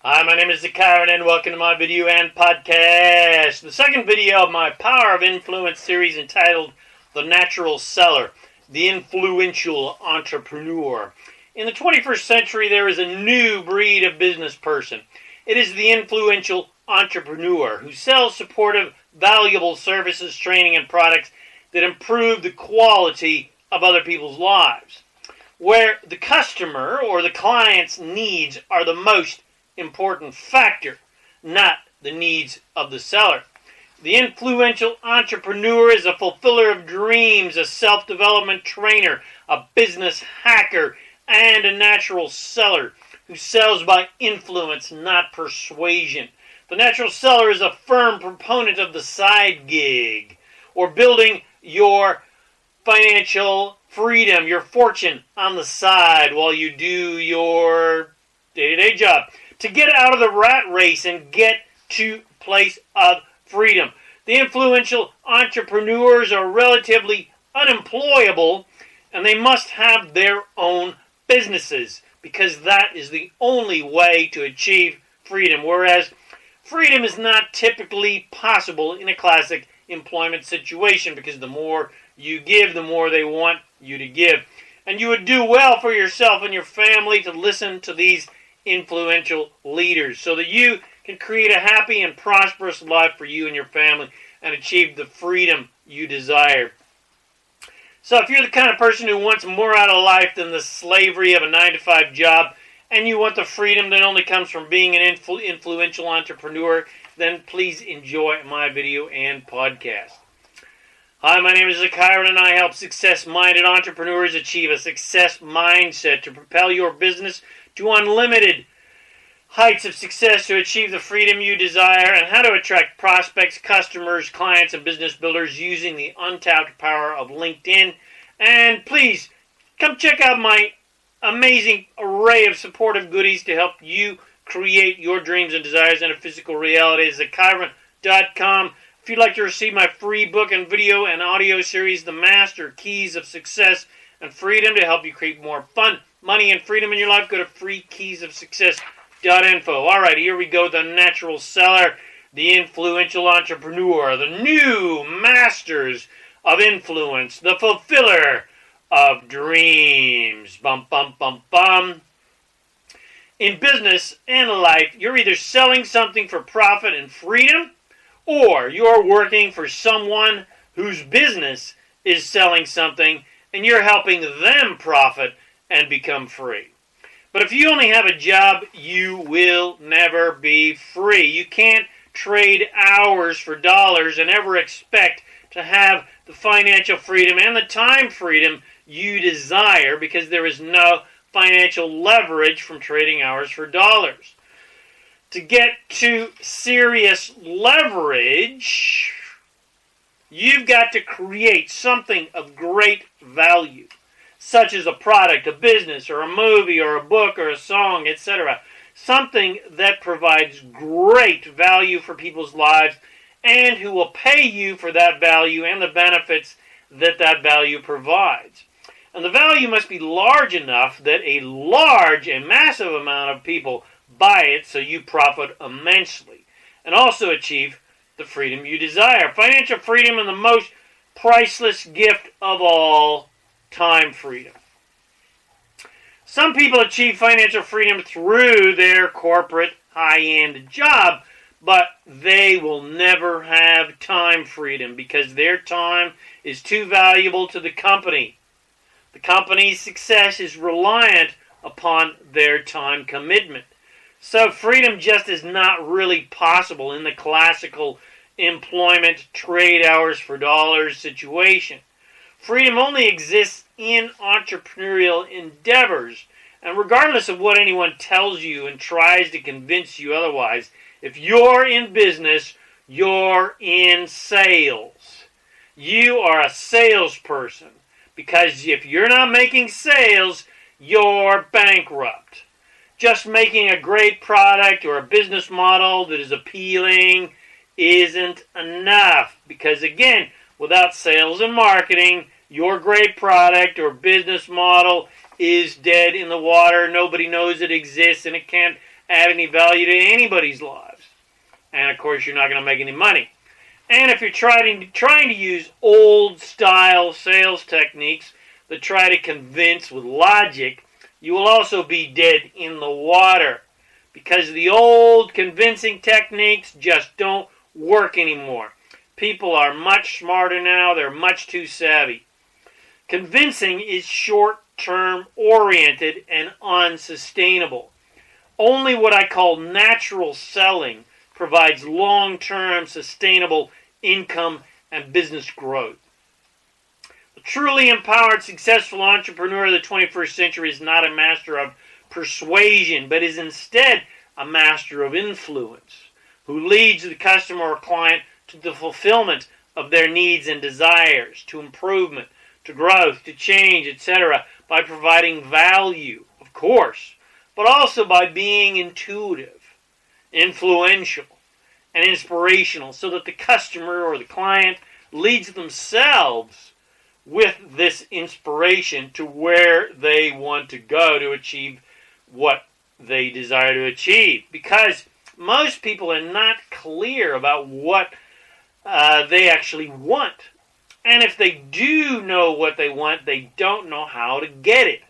Hi, my name is Zykarin and welcome to my video and podcast. The second video of my Power of Influence series entitled The Natural Seller, the Influential Entrepreneur. In the 21st century, there is a new breed of business person. It is the influential entrepreneur who sells supportive, valuable services, training, and products that improve the quality of other people's lives, where the customer or the client's needs are the most important factor, not the needs of the seller. The influential entrepreneur is a fulfiller of dreams, a self-development trainer, a business hacker, and a natural seller who sells by influence, not persuasion. The natural seller is a firm proponent of the side gig, or building your financial freedom, your fortune on the side while you do your day-to-day job, to get out of the rat race and get to a place of freedom. The influential entrepreneurs are relatively unemployable, and they must have their own businesses because that is the only way to achieve freedom, whereas freedom is not typically possible in a classic employment situation because the more you give, the more they want you to give. And you would do well for yourself and your family to listen to these influential leaders so that you can create a happy and prosperous life for you and your family and achieve the freedom you desire. So if you're the kind of person who wants more out of life than the slavery of a 9-to-5 job, and you want the freedom that only comes from being an influential entrepreneur, then please enjoy my video and podcast. Hi, my name is Zykarin, and I help success-minded entrepreneurs achieve a success mindset to propel your business to unlimited heights of success, to achieve the freedom you desire, and how to attract prospects, customers, clients, and business builders using the untapped power of LinkedIn. And please, come check out my amazing array of supportive goodies to help you create your dreams and desires in a physical reality at Zykarin.com. If you'd like to receive my free book and video and audio series, The Master Keys of Success and Freedom, to help you create more fun, money, and freedom in your life, go to freekeysofsuccess.info. All right, here we go. The natural seller, the influential entrepreneur, the new masters of influence, the fulfiller of dreams. Bum, bum, bum, bum. In business and life, you're either selling something for profit and freedom, or you're working for someone whose business is selling something and you're helping them profit and become free. But if you only have a job, you will never be free. You can't trade hours for dollars and ever expect to have the financial freedom and the time freedom you desire because there is no financial leverage from trading hours for dollars. To get to serious leverage, you've got to create something of great value, such as a product, a business, or a movie, or a book, or a song, etc. Something that provides great value for people's lives and who will pay you for that value and the benefits that that value provides. And the value must be large enough that a massive amount of people buy it so you profit immensely and also achieve the freedom you desire. Financial freedom is the most priceless gift of all, time freedom. Some people achieve financial freedom through their corporate high-end job, but they will never have time freedom because their time is too valuable to the company. The company's success is reliant upon their time commitment. So freedom just is not really possible in the classical employment, trade hours for dollars situation. Freedom only exists in entrepreneurial endeavors. And regardless of what anyone tells you and tries to convince you otherwise, if you're in business, you're in sales. You are a salesperson. Because if you're not making sales, you're bankrupt. Just making a great product or a business model that is appealing isn't enough. Because again, without sales and marketing, your great product or business model is dead in the water. Nobody knows it exists and it can't add any value to anybody's lives. And of course, you're not going to make any money. And if you're trying to use old-style sales techniques that try to convince with logic, you will also be dead in the water. Because the old convincing techniques just don't work anymore. People are much smarter now. They're much too savvy. Convincing is short-term oriented and unsustainable. Only what I call natural selling provides long-term sustainable income and business growth. A truly empowered, successful entrepreneur of the 21st century is not a master of persuasion, but is instead a master of influence, who leads the customer or client to the fulfillment of their needs and desires, to improvement, to growth, to change, etc., by providing value, of course, but also by being intuitive, influential, and inspirational, so that the customer or the client leads themselves with this inspiration to where they want to go to achieve what they desire to achieve. Because most people are not clear about what they actually want. And if they do know what they want, they don't know how to get it.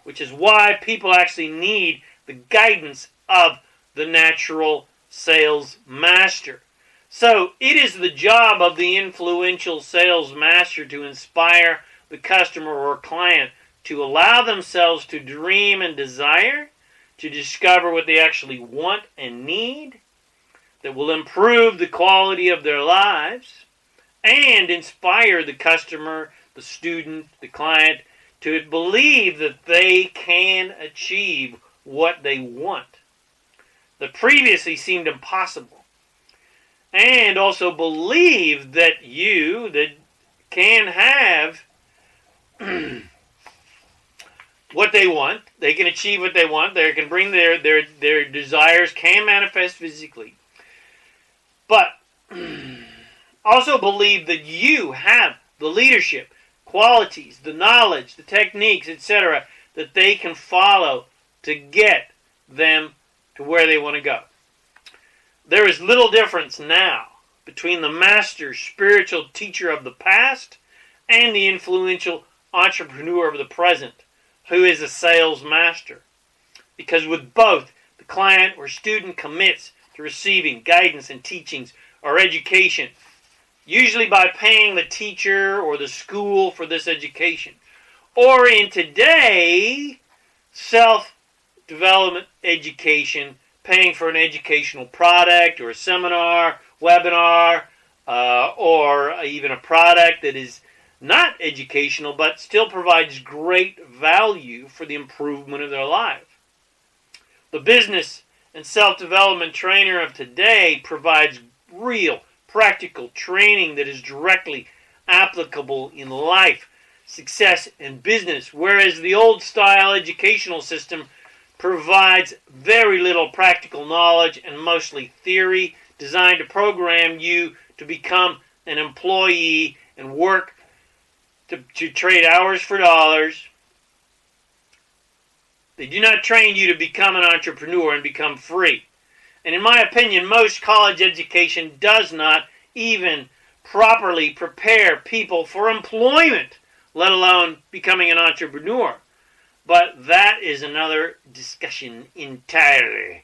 Which is why people actually need the guidance of the natural sales master. So it is the job of the influential sales master to inspire the customer or client to allow themselves to dream and desire, to discover what they actually want and need, that will improve the quality of their lives, and inspire the customer, the student, the client, to believe that they can achieve what they want, that previously seemed impossible, and also believe that that can have what they want, they can achieve what they want, they can bring their desires, can manifest physically. But also believe that you have the leadership, qualities, the knowledge, the techniques, etc., that they can follow to get them to where they want to go. There is little difference now between the master spiritual teacher of the past and the influential entrepreneur of the present, who is a sales master. Because with both, the client or student commits to receiving guidance and teachings or education, usually by paying the teacher or the school for this education. Or in today, self-development education, paying for an educational product or a seminar, webinar, or even a product that is not educational but still provides great value for the improvement of their life. The business and self-development trainer of today provides real, practical training that is directly applicable in life, success, and business, whereas the old-style educational system provides very little practical knowledge and mostly theory designed to program you to become an employee and work to trade hours for dollars. They do not train you to become an entrepreneur and become free. And in my opinion, most college education does not even properly prepare people for employment, let alone becoming an entrepreneur. But that is another discussion entirely.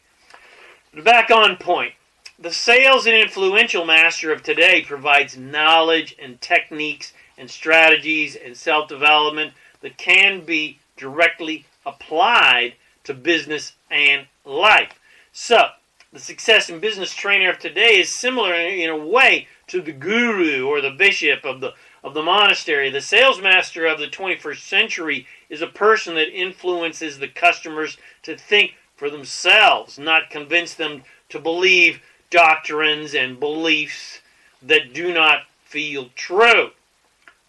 Back on point. The sales and influential master of today provides knowledge and techniques and strategies and self-development that can be directly applied to business and life. So, the success and business trainer of today is similar in a way to the guru or the bishop of the monastery. The sales master of the 21st century is a person that influences the customers to think for themselves, not convince them to believe doctrines and beliefs that do not feel true.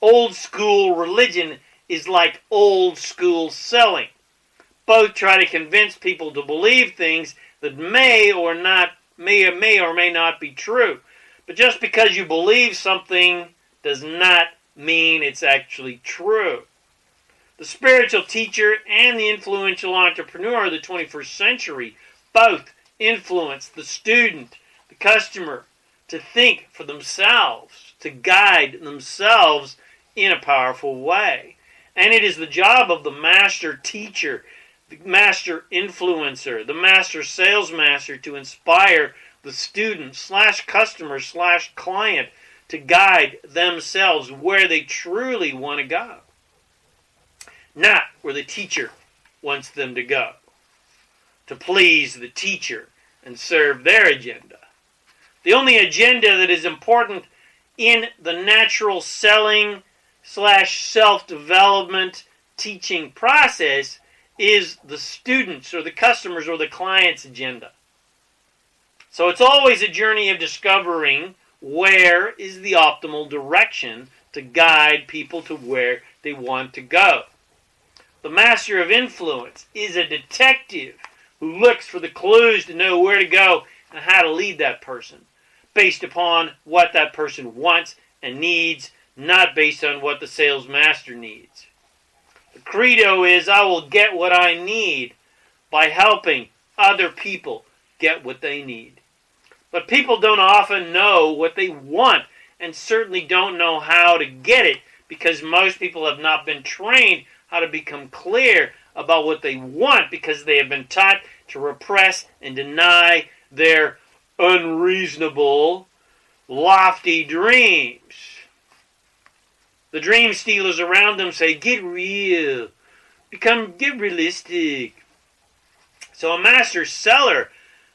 Old school religion is like old school selling. Both try to convince people to believe things that may or may not be true. But just because you believe something does not mean it's actually true. The spiritual teacher and the influential entrepreneur of the 21st century both influence the student, the customer, to think for themselves, to guide themselves in a powerful way. And it is the job of the master teacher, the master influencer, the master sales master to inspire the student / customer / client to guide themselves where they truly want to go. Not where the teacher wants them to go, to please the teacher and serve their agenda. The only agenda that is important in the natural selling / self-development teaching process is the student's or the customer's or the client's agenda. So it's always a journey of discovering where is the optimal direction to guide people to where they want to go. The master of influence is a detective who looks for the clues to know where to go and how to lead that person, based upon what that person wants and needs, not based on what the sales master needs. The credo is, I will get what I need by helping other people get what they need. But people don't often know what they want and certainly don't know how to get it because most people have not been trained how to become clear about what they want because they have been taught to repress and deny their unreasonable, lofty dreams. The dream stealers around them say, get real, get realistic. So a master seller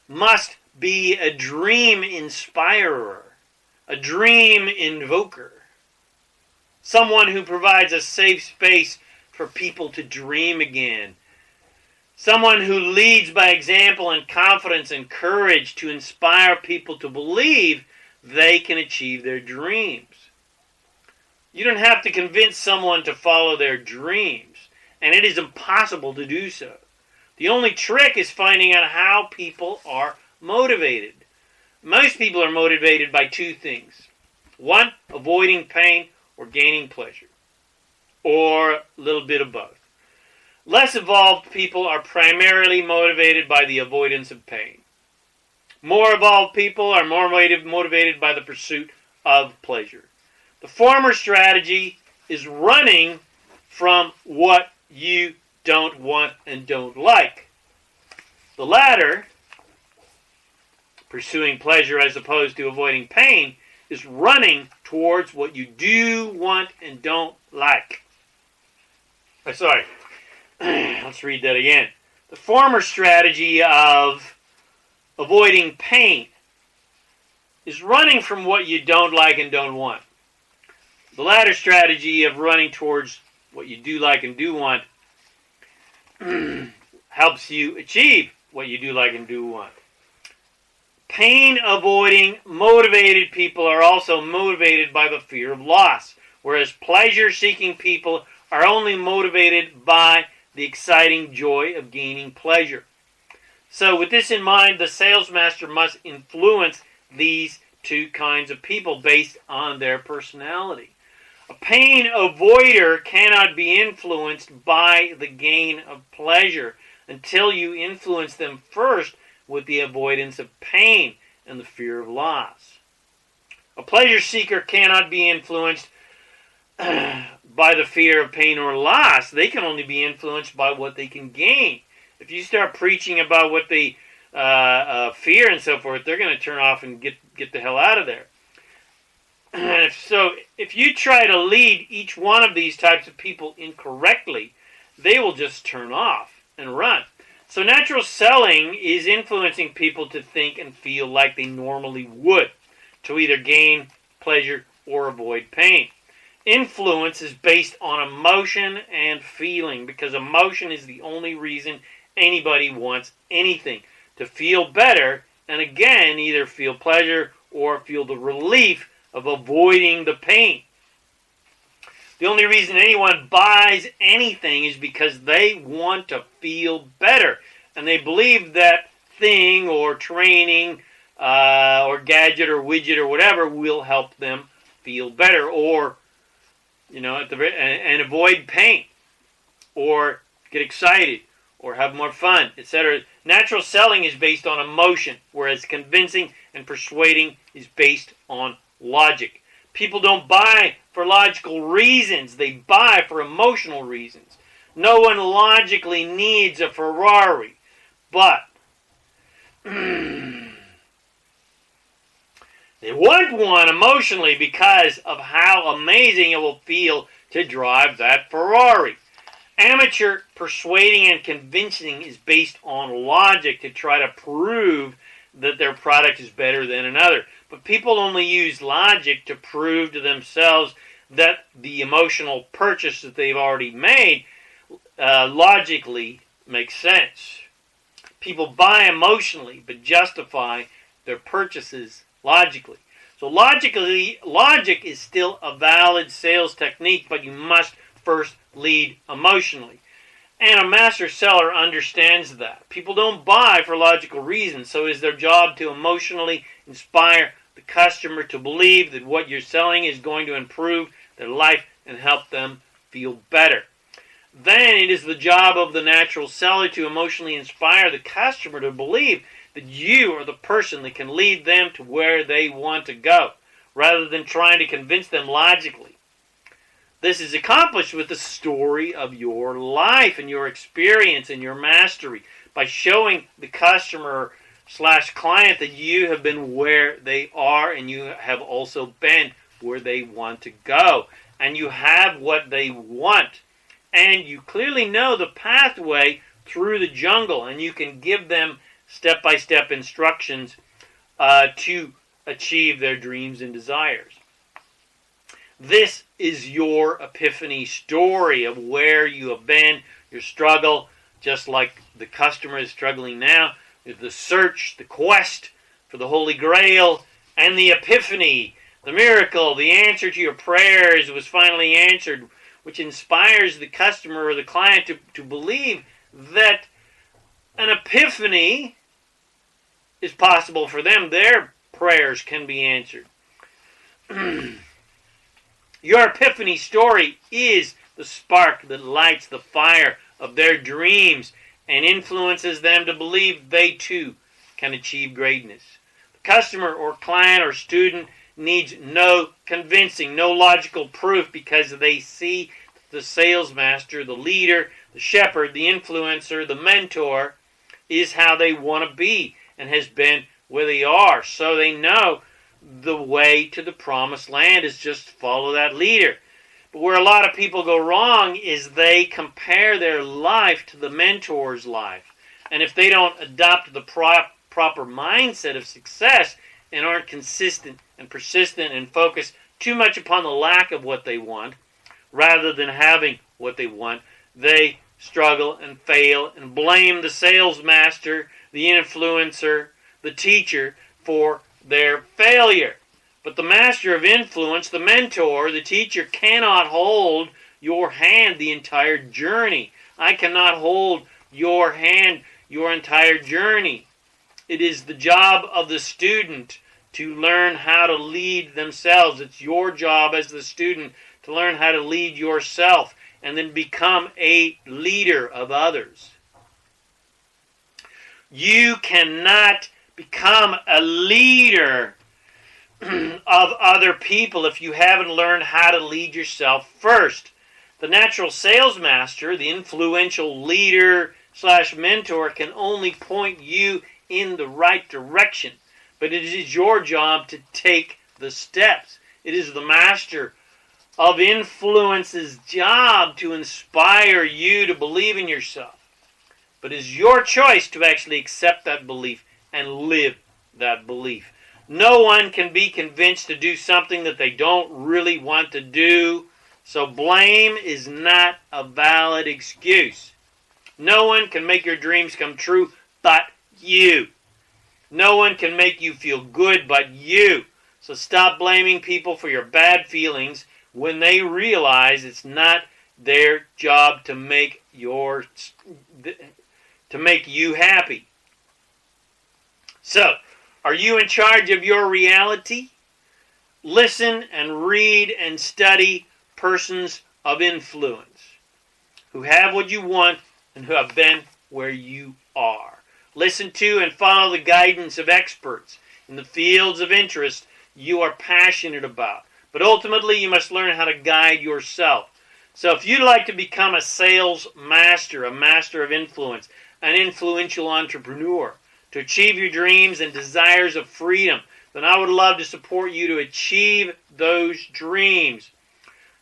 must be a dream inspirer, a dream invoker, someone who provides a safe space for people to dream again, someone who leads by example and confidence and courage to inspire people to believe they can achieve their dreams. You don't have to convince someone to follow their dreams, and it is impossible to do so. The only trick is finding out how people are motivated. Most people are motivated by two things. One, avoiding pain or gaining pleasure, or a little bit of both. Less evolved people are primarily motivated by the avoidance of pain. More evolved people are more motivated by the pursuit of pleasure. The former strategy is running from what you don't want and don't like. The latter, pursuing pleasure as opposed to avoiding pain, is running towards what you do want and don't like. Let's read that again. The former strategy of avoiding pain is running from what you don't like and don't want. The latter strategy of running towards what you do like and do want helps you achieve what you do like and do want. Pain-avoiding, motivated people are also motivated by the fear of loss, whereas pleasure-seeking people are only motivated by the exciting joy of gaining pleasure. So with this in mind, the sales master must influence these two kinds of people based on their personality. A pain avoider cannot be influenced by the gain of pleasure until you influence them first with the avoidance of pain and the fear of loss. A pleasure seeker cannot be influenced by the fear of pain or loss. They can only be influenced by what they can gain. If you start preaching about what they fear and so forth, they're going to turn off and get the hell out of there. So if you try to lead each one of these types of people incorrectly, they will just turn off and run. So natural selling is influencing people to think and feel like they normally would, to either gain pleasure or avoid pain. Influence is based on emotion and feeling, because emotion is the only reason anybody wants anything. To feel better, and again, either feel pleasure or feel the relief of avoiding the pain. The only reason anyone buys anything is because they want to feel better. And they believe that thing or training or gadget or widget or whatever will help them feel better, or, and avoid pain, or get excited, or have more fun, etc. Natural selling is based on emotion, whereas convincing and persuading is based on logic. People don't buy for logical reasons. They buy for emotional reasons. No one logically needs a Ferrari, but they want one emotionally because of how amazing it will feel to drive that Ferrari. Amateur persuading and convincing is based on logic to try to prove that their product is better than another. But people only use logic to prove to themselves that the emotional purchase that they've already made logically makes sense. People buy emotionally but justify their purchases logically. So logic is still a valid sales technique, but you must first lead emotionally. And a master seller understands that. People don't buy for logical reasons, so it is their job to emotionally inspire the customer to believe that what you're selling is going to improve their life and help them feel better. Then it is the job of the natural seller to emotionally inspire the customer to believe that you are the person that can lead them to where they want to go, rather than trying to convince them logically. This is accomplished with the story of your life and your experience and your mastery by showing the customer / client that you have been where they are and you have also been where they want to go. And you have what they want. And you clearly know the pathway through the jungle, and you can give them step-by-step instructions to achieve their dreams and desires. This is your epiphany story of where you have been, your struggle, just like the customer is struggling now, the search, the quest for the Holy Grail, and the epiphany, the miracle, the answer to your prayers was finally answered, which inspires the customer or the client to believe that an epiphany is possible for them. Their prayers can be answered. Your epiphany story is the spark that lights the fire of their dreams and influences them to believe they too can achieve greatness. The customer or client or student needs no convincing, no logical proof, because they see the sales master, the leader, the shepherd, the influencer, the mentor is how they want to be and has been where they are. So they know the way to the promised land is just follow that leader. But where a lot of people go wrong is they compare their life to the mentor's life. And if they don't adopt the proper mindset of success and aren't consistent and persistent and focus too much upon the lack of what they want rather than having what they want, they struggle and fail and blame the sales master, the influencer, the teacher for their failure. But the master of influence, the mentor, the teacher cannot hold your hand the entire journey. I cannot hold your hand your entire journey. It is the job of the student to learn how to lead themselves. It's your job as the student to learn how to lead yourself and then become a leader of others. You cannot become a leader of other people if you haven't learned how to lead yourself first. The natural sales master, the influential leader / mentor, can only point you in the right direction. But it is your job to take the steps. It is the master of influence's job to inspire you to believe in yourself. But it is your choice to actually accept that belief and live that belief. No one can be convinced to do something that they don't really want to do, so blame is not a valid excuse. No one can make your dreams come true but you. No one can make you feel good but you. So stop blaming people for your bad feelings when they realize it's not their job to make you happy. So, are you in charge of your reality? Listen and read and study persons of influence who have what you want and who have been where you are. Listen to and follow the guidance of experts in the fields of interest you are passionate about. But ultimately, you must learn how to guide yourself. So if you'd like to become a sales master, a master of influence, an influential entrepreneur, to achieve your dreams and desires of freedom, then I would love to support you to achieve those dreams.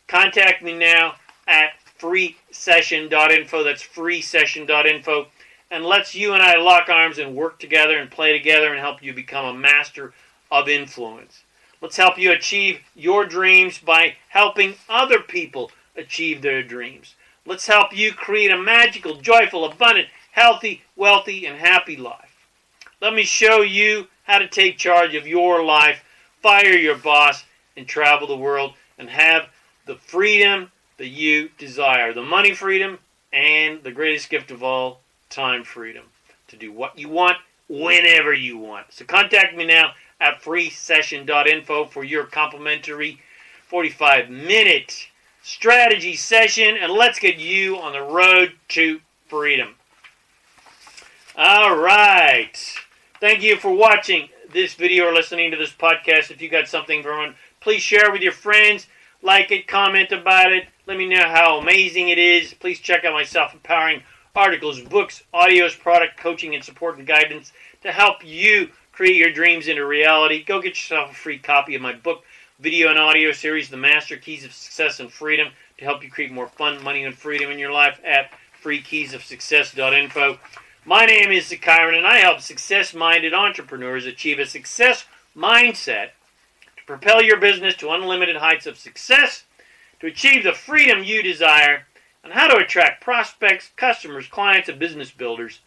Contact me now at freesession.info. That's freesession.info. And let's you and I lock arms and work together and play together and help you become a master of influence. Let's help you achieve your dreams by helping other people achieve their dreams. Let's help you create a magical, joyful, abundant, healthy, wealthy, and happy life. Let me show you how to take charge of your life, fire your boss, and travel the world and have the freedom that you desire. The money freedom and the greatest gift of all, time freedom. To do what you want, whenever you want. So contact me now at freesession.info for your complimentary 45-minute strategy session, and let's get you on the road to freedom. All right. Thank you for watching this video or listening to this podcast. If you got something from it, please share with your friends. Like it, comment about it. Let me know how amazing it is. Please check out my self-empowering articles, books, audios, product coaching, and support and guidance to help you create your dreams into reality. Go get yourself a free copy of my book, video and audio series, The Master Keys of Success and Freedom, to help you create more fun, money, and freedom in your life at freekeysofsuccess.info. My name is Zykyron, and I help success-minded entrepreneurs achieve a success mindset to propel your business to unlimited heights of success, to achieve the freedom you desire, and how to attract prospects, customers, clients, and business builders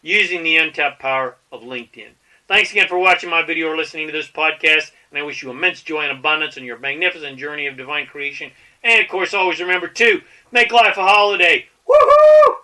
using the untapped power of LinkedIn. Thanks again for watching my video or listening to this podcast, and I wish you immense joy and abundance on your magnificent journey of divine creation. And, of course, always remember to make life a holiday. Woohoo!